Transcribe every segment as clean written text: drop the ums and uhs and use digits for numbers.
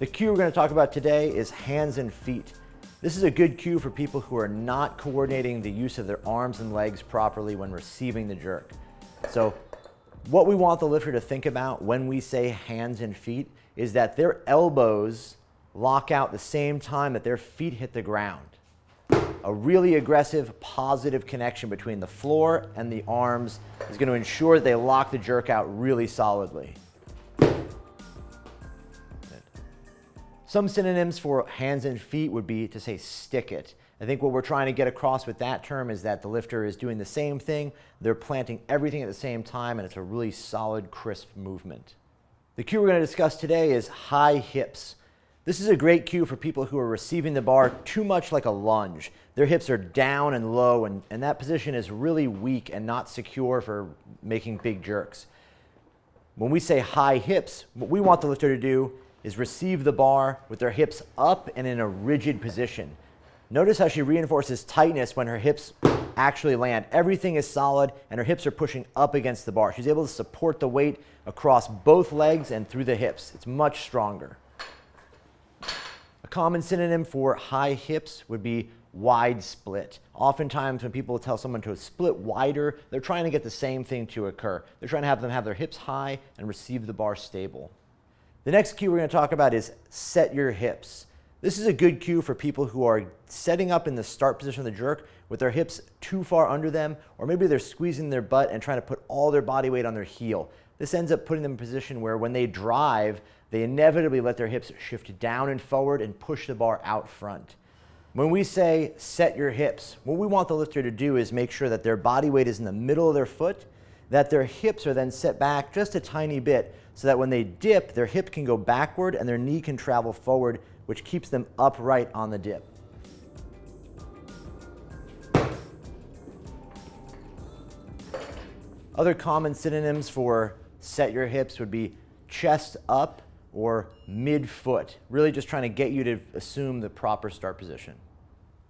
The cue we're going to talk about today is hands and feet. This is a good cue for people who are not coordinating the use of their arms and legs properly when receiving the jerk. So what we want the lifter to think about when we say hands and feet is that their elbows lock out the same time that their feet hit the ground. A really aggressive, positive connection between the floor and the arms is going to ensure that they lock the jerk out really solidly. Some synonyms for hands and feet would be to say stick it. I think what we're trying to get across with that term is that the lifter is doing the same thing, they're planting everything at the same time, and it's a really solid, crisp movement. The cue we're going to discuss today is high hips. This is a great cue for people who are receiving the bar too much like a lunge. Their hips are down and low, and that position is really weak and not secure for making big jerks. When we say high hips, what we want the lifter to do is receive the bar with their hips up and in a rigid position. Notice how she reinforces tightness when her hips actually land. Everything is solid and her hips are pushing up against the bar. She's able to support the weight across both legs and through the hips. It's much stronger. A common synonym for high hips would be wide split. Oftentimes when people tell someone to split wider, they're trying to get the same thing to occur. They're trying to have them have their hips high and receive the bar stable. The next cue we're going to talk about is set your hips. This is a good cue for people who are setting up in the start position of the jerk with their hips too far under them, or maybe they're squeezing their butt and trying to put all their body weight on their heel. This ends up putting them in a position where when they drive, they inevitably let their hips shift down and forward and push the bar out front. When we say set your hips, what we want the lifter to do is make sure that their body weight is in the middle of their foot, that their hips are then set back just a tiny bit so that when they dip, their hip can go backward and their knee can travel forward, which keeps them upright on the dip. Other common synonyms for set your hips would be chest up or mid-foot, really just trying to get you to assume the proper start position.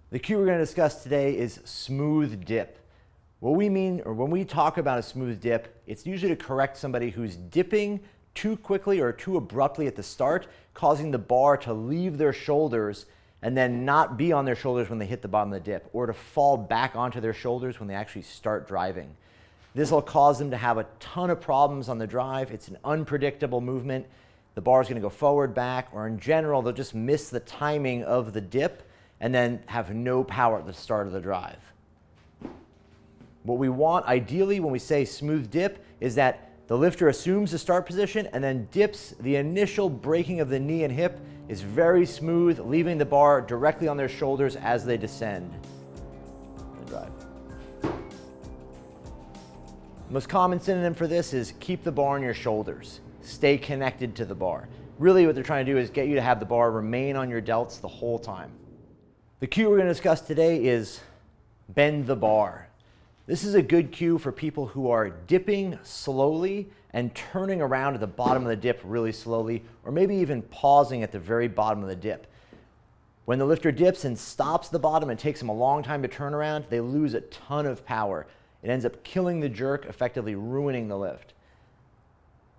The cue we're going to discuss today is smooth dip. What we mean, or when we talk about a smooth dip, it's usually to correct somebody who's dipping too quickly or too abruptly at the start, causing the bar to leave their shoulders and then not be on their shoulders when they hit the bottom of the dip, or to fall back onto their shoulders when they actually start driving. This will cause them to have a ton of problems on the drive. It's an unpredictable movement. The bar is going to go forward, back, or in general, they'll just miss the timing of the dip and then have no power at the start of the drive. What we want ideally when we say smooth dip is that the lifter assumes the start position and then dips. The initial breaking of the knee and hip is very smooth, leaving the bar directly on their shoulders as they descend the drive. The most common synonym for this is keep the bar on your shoulders. Stay connected to the bar. Really what they're trying to do is get you to have the bar remain on your delts the whole time. The cue we're going to discuss today is bend the bar. This is a good cue for people who are dipping slowly and turning around at the bottom of the dip really slowly, or maybe even pausing at the very bottom of the dip. When the lifter dips and stops the bottom and takes them a long time to turn around, they lose a ton of power. It ends up killing the jerk, effectively ruining the lift.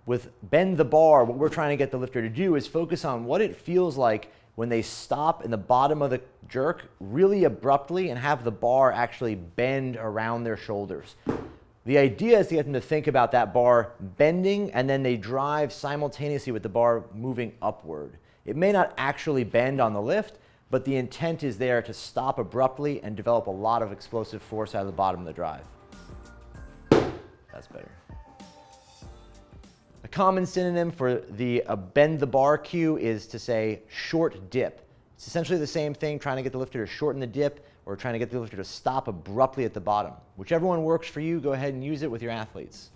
With bend the bar, what we're trying to get the lifter to do is focus on what it feels like when they stop in the bottom of the jerk really abruptly and have the bar actually bend around their shoulders. The idea is to get them to think about that bar bending and then they drive simultaneously with the bar moving upward. It may not actually bend on the lift, but the intent is there to stop abruptly and develop a lot of explosive force out of the bottom of the drive. That's better. A common synonym for the bend the bar cue is to say short dip. It's essentially the same thing, trying to get the lifter to shorten the dip or trying to get the lifter to stop abruptly at the bottom. Whichever one works for you, go ahead and use it with your athletes.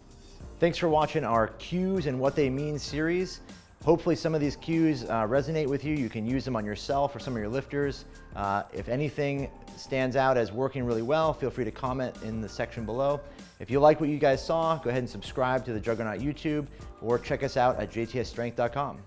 Thanks for watching our Cues and What They Mean series. Hopefully some of these cues resonate with you. You can use them on yourself or some of your lifters. If anything stands out as working really well, feel free to comment in the section below. If you like what you guys saw, go ahead and subscribe to the Juggernaut YouTube or check us out at jtsstrength.com.